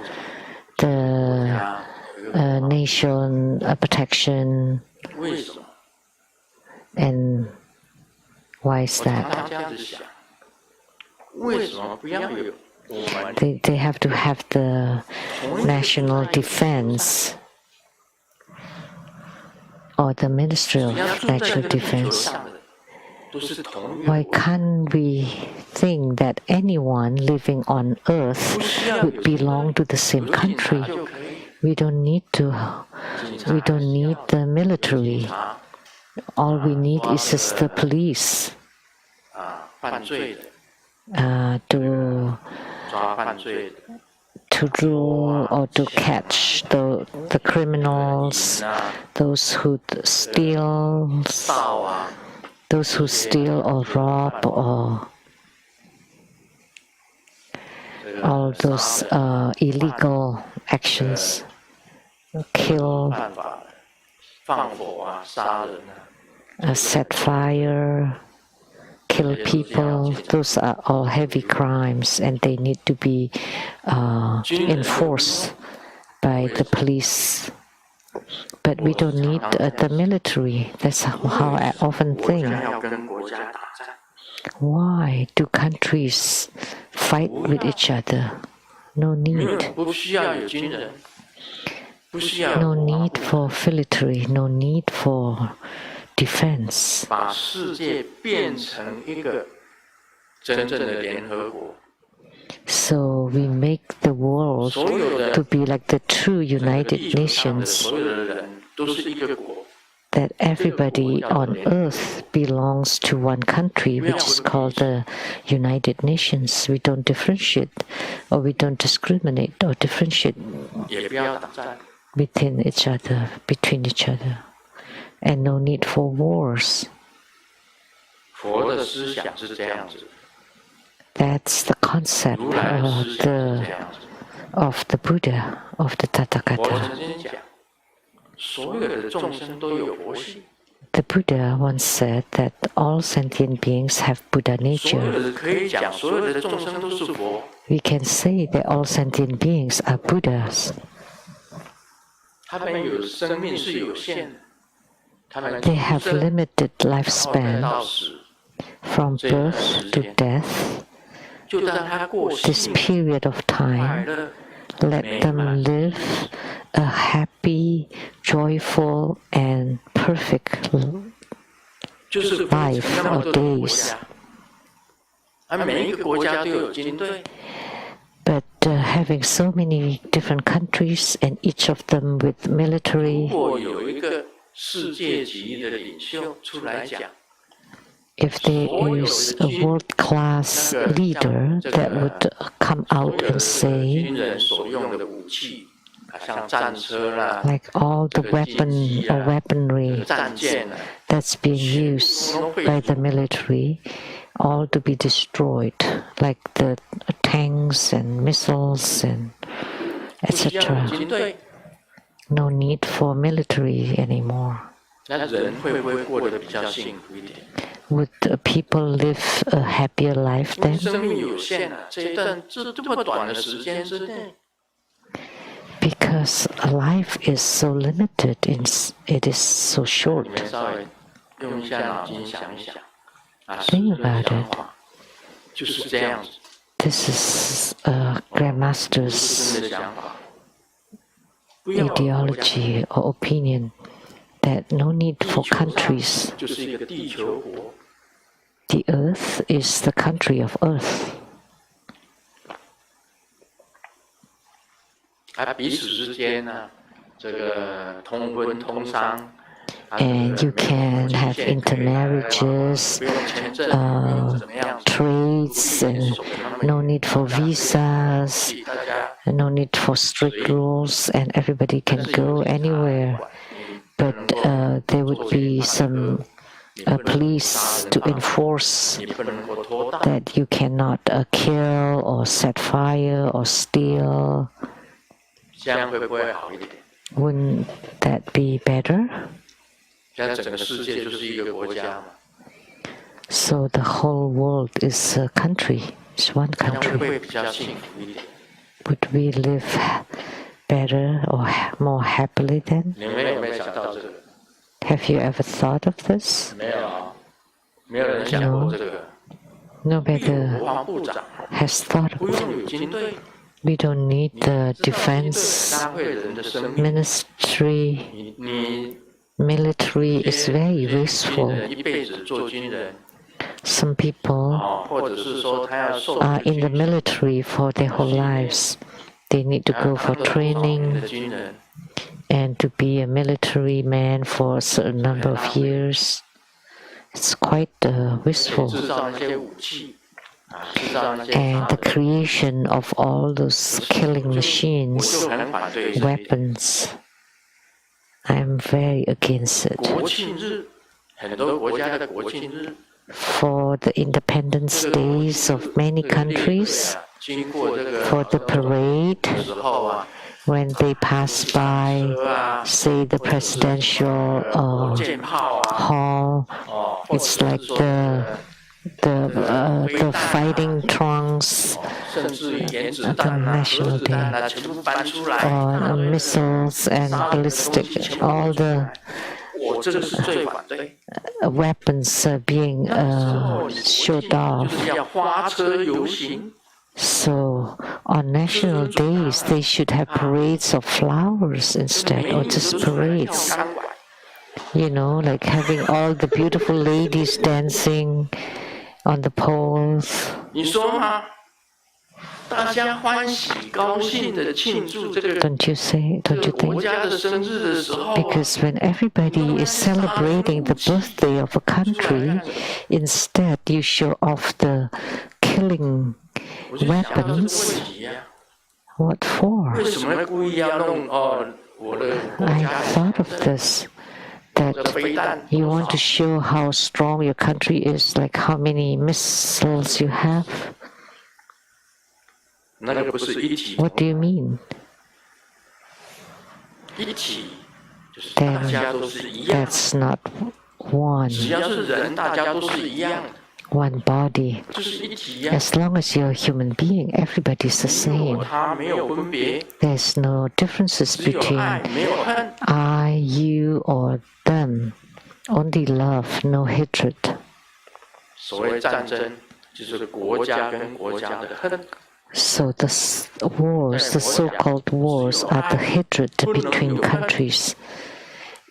the nation protection. And why is that? They have to have the national defense or the Ministry of National Defense. Why can't we think that anyone living on earth would belong to the same country? We don't need the military. All we need is just the police to rule or to catch the criminals, those who steal or rob or all those illegal actions, kill, set fire, kill people. Those are all heavy crimes, and they need to be enforced by the police. But we don't need the military. That's how I often think. Why do countries fight with each other? No need. No need for military. No need for defense. So we make the world to be like the true United Nations, that everybody on earth belongs to one country, which is called the United Nations. We don't differentiate, or we don't discriminate or differentiate between each other, and no need for wars. That's the concept 如来的思想是这样子。 of the Buddha, of the 我 Tathagata. 曾经讲，所有的众生都有佛性， The Buddha once said that all sentient beings have Buddha 所有 nature. 的可以讲，所有的众生都是佛。 We can say that all sentient beings are Buddhas. 他们有生命是有限的，他们 They have 出生 limited 然后再 lifespan 到死， from birth to death. 就让他过 This 幸福 period of 快 time, 乐， let them live a happy, joyful, and perfect 就是分成那么多的国家，而每一个国家都有军队， But having so many different countries and each of them with 如 military, 果有一个世界级的领袖出来讲， if there is a world-class leader that would come 所 out 有 and 的 say, 军人所用的武器，像战车啦、 like all the weapon or weaponry 战舰啦， that's being used by the military, all to be destroyed, like the tanks and missiles and 不需要 etc. 军队， No need for military anymore. 那人会不会过得比较幸福一点？ Would people live a happier life 因为 then? 生命有限啊，这一段这么短的时间之内， Because life is so limited, it is so 你 short. 们稍微用一下脑筋想一想，啊， Think 是的 about 想 it. 法就是这样子， This is 是 Grandmaster's 真的想法。不要国家 ideology or opinion that no need 地 for 球上 countries. 就是一个地球国， The earth is the country of earth. 啊，彼此之间呢，这个通婚通商，啊 And you can have 不用签证， intermarriages, 不用怎么样， trades, and no need for visas, 大家 and no need for strict rules, and everybody can go anywhere. But there would be some police to enforce 你不能够拖大， that you cannot kill or set fire or steal. 这样会不会好一点？ Wouldn't that be better? 现在整个世界就是一个国家嘛， So the whole world is a country. It's one 这样会不 country. 会比较幸福一点？ Would we live better or more happily then? 你们有没有想到这个？ Have you ever thought of this? 没有啊，没有人想过这个。 No 国 better 防部长 has thought 不 of 用 it. 有军队， We don't need 你 the 知道军队 defense 拉回人的生命， ministry. 你 Military 这 is 些 very 军 useful. 人一辈子做军人， Some people 或者是说他要受 are in the 军 military for their whole lives. They need to go for 的 training 军人， and to be a military man for a certain number of years. It's quite 制 wasteful. 造那些武器，制造那些 And 杀 the 的， creation of all those killing 我 machines, 就很反对这一点。 weapons, I'm very against it. 国庆日，很多国家的国庆日， For the independence 这个 days of many 这个列队 countries, 啊，经过这个 for the parade, 的时候啊， when they pass by, 车啊， say, the presidential 火箭炮啊， hall, 或者 it's 是 like 说 the fighting trunks 甚至于原子弹啊、核子弹啊，全部搬出来， or missiles and 杀人的东 ballistic, 西全部 all 搬出 the 来。我这个是最反对。 weapons being 那时候你 showed 就 off. 是要花车游行， So on national days, they should have parades of flowers 美 instead, 女 or 都 just 出来跳 parades. 钢管， You know, like having all the beautiful ladies dancing on the poles. 你说吗？大家欢喜高兴的庆祝这个 Don't you say? 这 Don't 个 you 国 think? 家的生日的时候啊， Because when everybody is celebrating the birthday of a country, instead you show off the killing 我就想到这个 weapons. 问题呀、 What for? 为什么会故意要弄我的国 I 家 thought of this. That 的飞弹 you 多 want 少 to show how strong your country is, like how many missiles you have. 那个不是一体。 What do you mean? 一体就是大家都是一样。 That's not one. 只要是人，大家都是一样的。 One body. 就是一体呀。 As long as you're a human being, everybody's the 没有 same. 他，没有分别， There's no differences 只有爱， between 没有恨。 I, you, or them. Only love, no hatred. 所谓战争，就是国家跟国家的恨。 So the wars, the so-called wars, are the hatred between countries.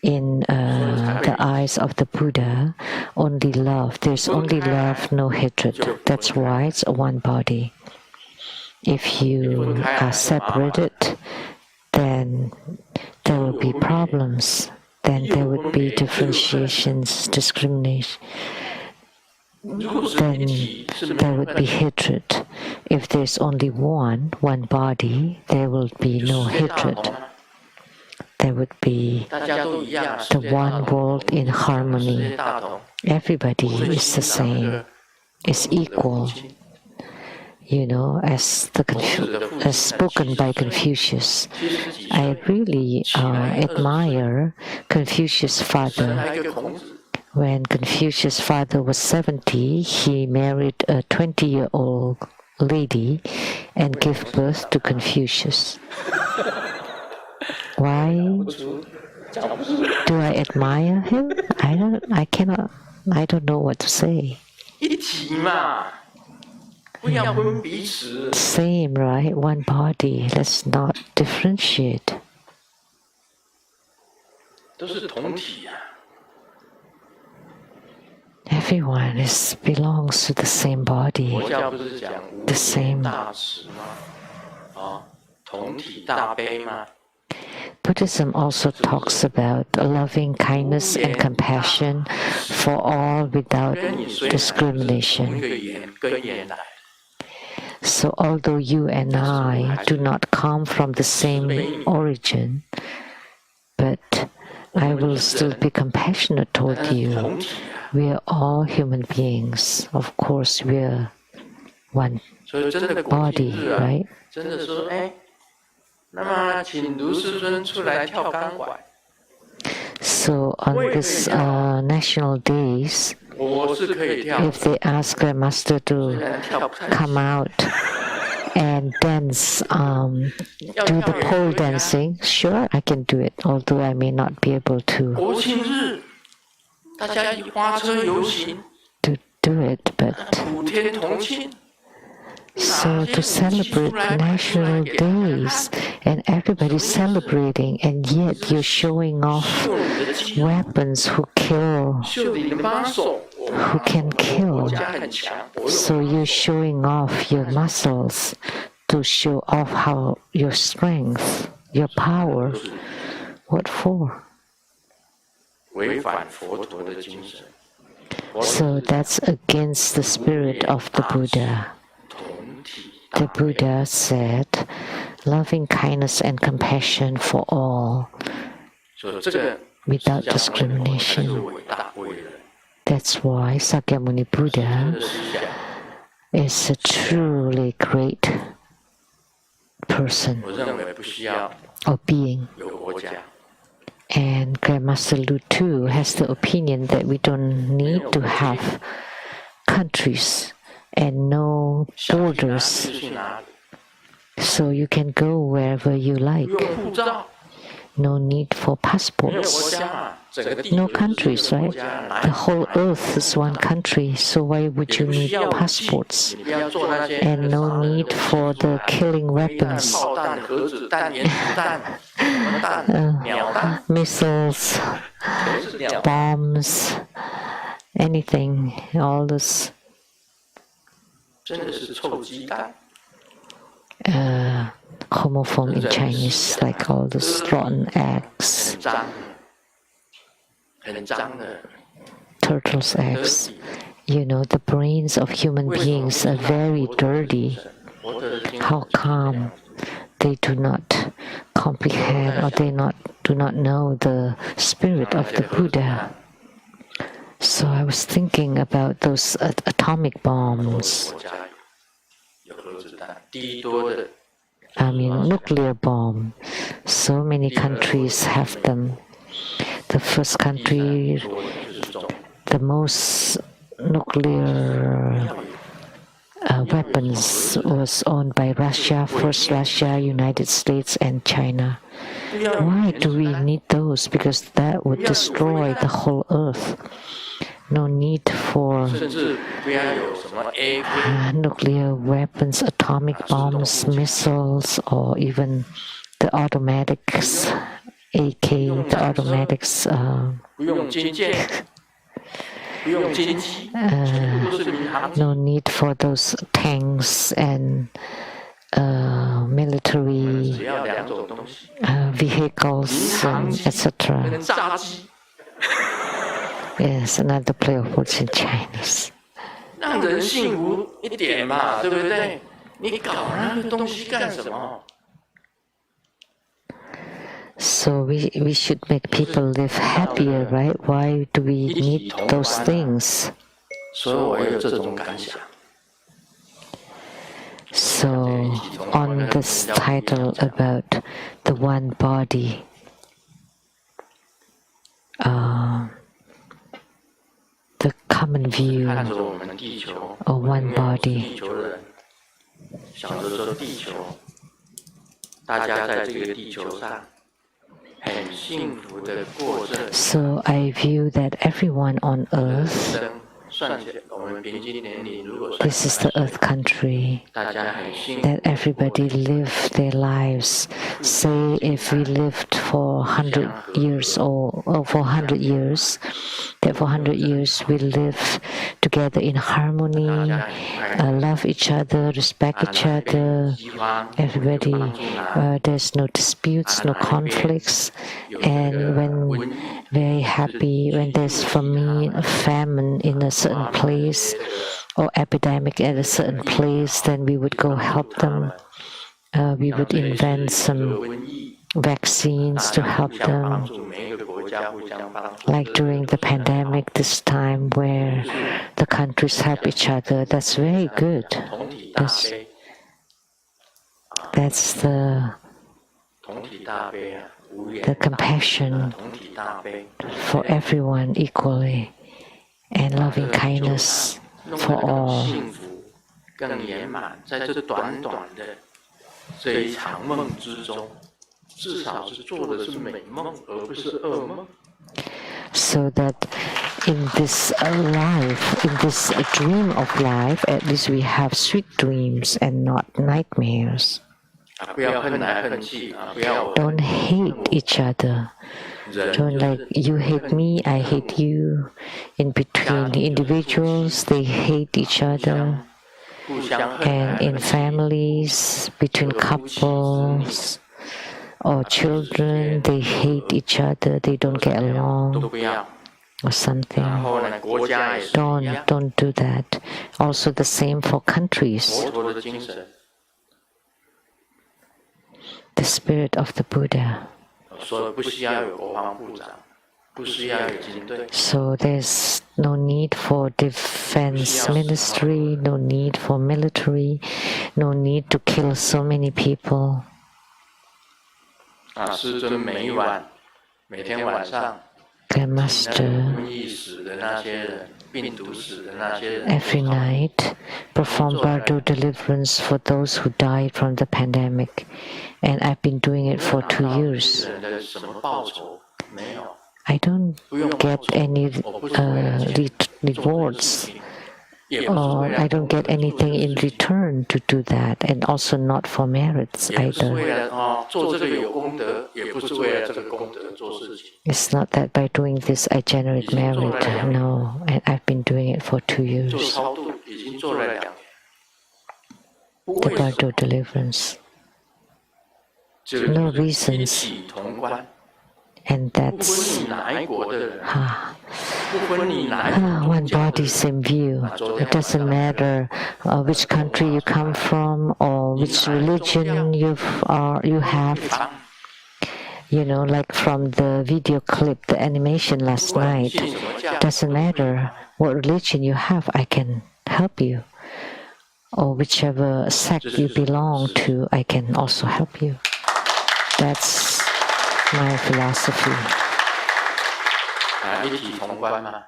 In the eyes of the Buddha, only love. There's only love, no hatred. That's why it's one body. If you are separated, then there will be problems. Then there would be differentiations, discrimination. Then there would be hatred. If there's only one body, there will be no hatred. There would be the one world in harmony. Everybody is the same, is equal. You know, as spoken by Confucius. I really admire Confucius' father. When Confucius' father was 70, he married a 20-year-old lady and gave birth to Confucius. Why do I admire him? I don't know what to say. Same, right? One body. Let's not differentiate. Everyone belongs to the same body, the same. Buddhism also talks about loving kindness and compassion for all without discrimination. So although you and I do not come from the same origin, but I will still be compassionate toward you. We are all human beings. Of course, we are one body, right? So on this national days, if they ask their master to come out and dance, do the pole dancing, sure, I can do it, although I may not be able to do it, but so to celebrate national days and everybody's celebrating, and yet you're showing off weapons who can kill. So you're showing off your muscles to show off how your strength, your power. What for? So that's against the spirit of the Buddha. The Buddha said, loving kindness and compassion for all, without discrimination. That's why Sakyamuni Buddha is a truly great person or being. And Grandmaster Lu too has the opinion that we don't need to have countries and no borders, so you can go wherever you like. No need for passports. No countries, right? The whole earth is one country, so why would you need passports? And no need for the killing weapons. Missiles, bombs, anything, all this. Homophone in Chinese, like all those rotten eggs, turtles' eggs. You know, the brains of human beings are very dirty. How come they do not comprehend or they do not know the spirit of the Buddha? So I was thinking about those atomic bombs. nuclear bomb. So many countries have them. The first country, the most nuclear weapons was owned by Russia, first Russia, United States, and China. Why do we need those? Because that would destroy the whole earth. No need for nuclear weapons, atomic bombs, missiles, or even the automatics, AK, the automatics. No need for those tanks and military vehicles, etc. Yes, another play of words in Chinese. So we should make people live happier, right? Why do we need those things? So on this title about the one body, the common view of one body. So I view that everyone on earth, this is the earth country, that everybody live their lives. Say if we lived for 100 years or for 100 years, that for 100 years we live together in harmony, love each other, respect each other, everybody, there's no disputes, no conflicts, and when very happy, when there's famine in a certain place or epidemic at a certain place, then we would go help them. We would invent some vaccines to help them. Like during the pandemic this time where the countries help each other, that's very good. That's the compassion for everyone equally and loving kindness for all. So that in this life, in this dream of life, at least we have sweet dreams and not nightmares. Don't hate each other. Don't like you hate me, I hate you. In between the individuals, they hate each other. And in families, between couples or children, they hate each other, they don't get along or something. Don't do that. Also the same for countries. The spirit of the Buddha. So there's no need for defense ministry, no need for military, no need to kill so many people. The Master every night perform Vajra deliverance for those who died from the pandemic, and I've been doing it for 2 years. I don't get any rewards, or I don't get anything in return to do that, and also not for merits either. It's not that by doing this I generate merit, no, and I've been doing it for 2 years. The Vajra deliverance. No reasons. And that's one body, same view. It doesn't matter which country you come from or which religion you have. You know, like from the video clip, the animation last night. Doesn't matter what religion you have, I can help you. or whichever sect you belong to, I can also help you. That's my philosophy. 一体同观嘛，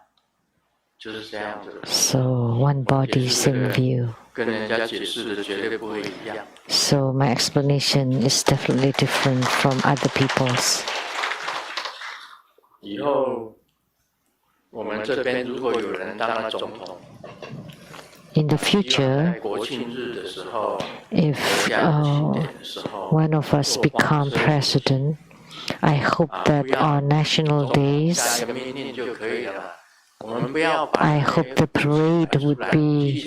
就是这样子。So one body, same view. 跟人家解释的绝对不会一样。So my explanation is definitely different from other people's. 以后我们这边如果有人当了总统。 In the future, if one of us become president, I hope that on national days, I hope the parade would be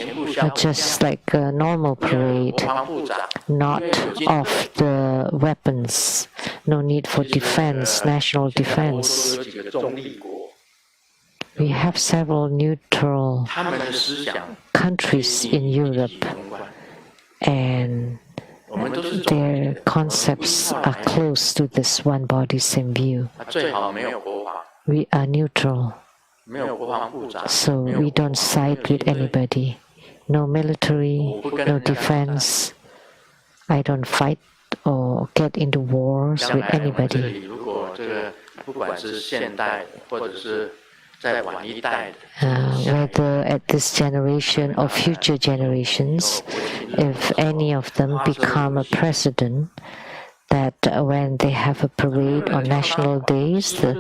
just like a normal parade, not of the weapons, no need for defense, national defense. We have several neutral countries in Europe, and their concepts are close to this one body, same view. We are neutral, so we don't side with anybody. No military, no defense. I don't fight or get into wars with anybody. Whether at this generation or future generations, if any of them become a president, that when they have a parade on national days, the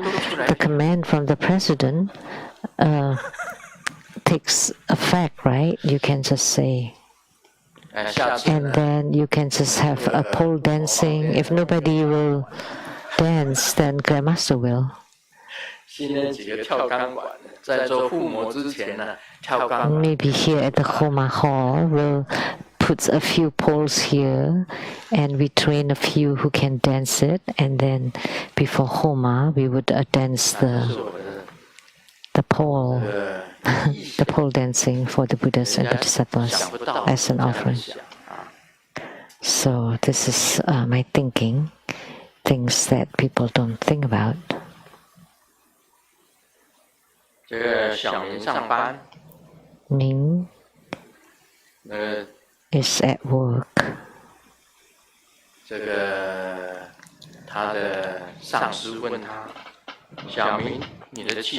command from the president takes effect, right? You can just say. And then you can just have a pole dancing. If nobody will dance, then Grandmaster will. Maybe here at the Homa Hall, we'll put a few poles here, and we train a few who can dance it, and then before Homa, we would dance the pole, the pole dancing for the Buddhas and Bodhisattvas as an offering. So this is my thinking, things that people don't think about. Ning is at work.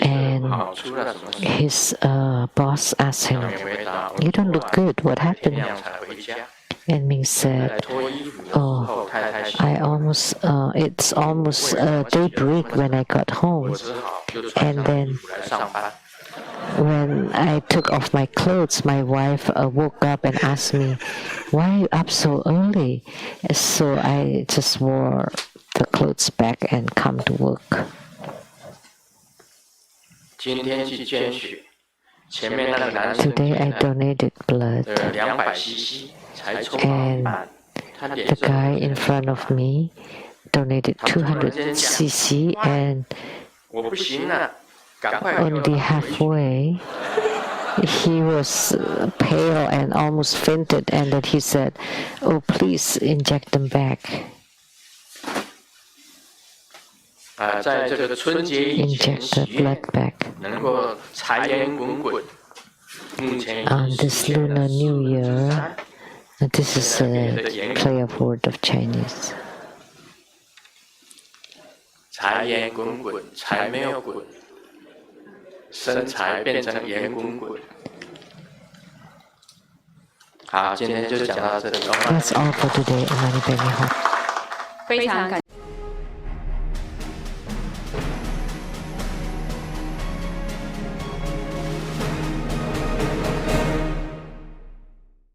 And his boss asked him, "You don't look good. What happened?" And Ming said, "Oh, it's almost daybreak when I got home. And then when I took off my clothes, my wife woke up and asked me, 'Why are you up so early?' So I just wore the clothes back and come to work." Today I donated blood, and the guy in front of me donated 200 cc, and only halfway he was pale and almost fainted, and then he said, "Oh, please inject them back." Inject the blood back. On this Lunar New Year, this is a play of word of Chinese. 财源滚滚，财没有滚，生财变成盐滚滚。好，今天就讲到这里。That's all for today. 非常感